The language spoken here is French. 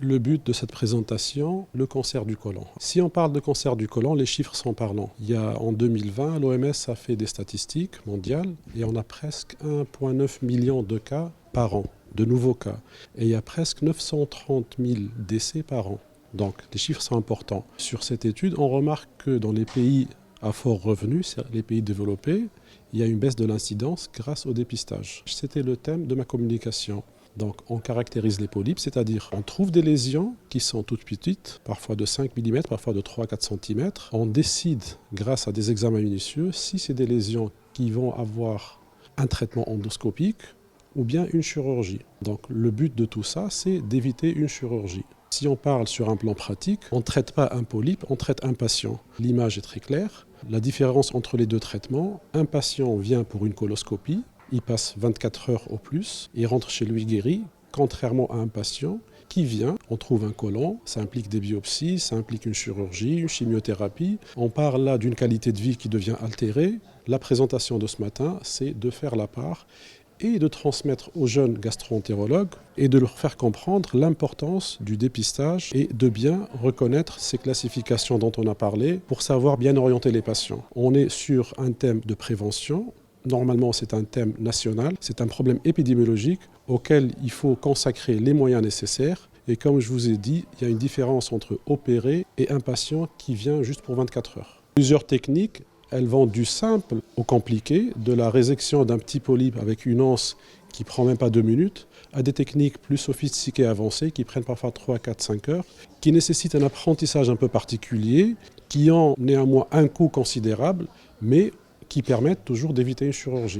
Le but de cette présentation, le cancer du côlon. Si on parle de cancer du côlon, les chiffres sont parlants. En 2020, l'OMS a fait des statistiques mondiales et on a presque 1,9 million de cas par an, de nouveaux cas. Et il y a presque 930 000 décès par an. Donc les chiffres sont importants. Sur cette étude, on remarque que dans les pays à fort revenu, les pays développés, il y a une baisse de l'incidence grâce au dépistage. C'était le thème de ma communication. Donc on caractérise les polypes, c'est-à-dire on trouve des lésions qui sont toutes petites, parfois de 5 mm, parfois de 3-4 cm. On décide, grâce à des examens minutieux, si c'est des lésions qui vont avoir un traitement endoscopique ou bien une chirurgie. Donc le but de tout ça, c'est d'éviter une chirurgie. Si on parle sur un plan pratique, on ne traite pas un polype, on traite un patient. L'image est très claire. La différence entre les deux traitements, un patient vient pour une coloscopie, il passe 24 heures au plus, il rentre chez lui guéri, contrairement à un patient qui vient, on trouve un côlon, ça implique des biopsies, ça implique une chirurgie, une chimiothérapie. On parle là d'une qualité de vie qui devient altérée. La présentation de ce matin, c'est de faire la part et de transmettre aux jeunes gastro-entérologues et de leur faire comprendre l'importance du dépistage et de bien reconnaître ces classifications dont on a parlé pour savoir bien orienter les patients. On est sur un thème de prévention. Normalement, c'est un thème national, c'est un problème épidémiologique auquel il faut consacrer les moyens nécessaires. Et comme je vous ai dit, il y a une différence entre opérer et un patient qui vient juste pour 24 heures. Plusieurs techniques, elles vont du simple au compliqué, de la résection d'un petit polype avec une anse qui ne prend même pas 2 minutes, à des techniques plus sophistiquées et avancées qui prennent parfois 3, 4, 5 heures, qui nécessitent un apprentissage un peu particulier, qui ont néanmoins un coût considérable, mais qui permettent toujours d'éviter une chirurgie.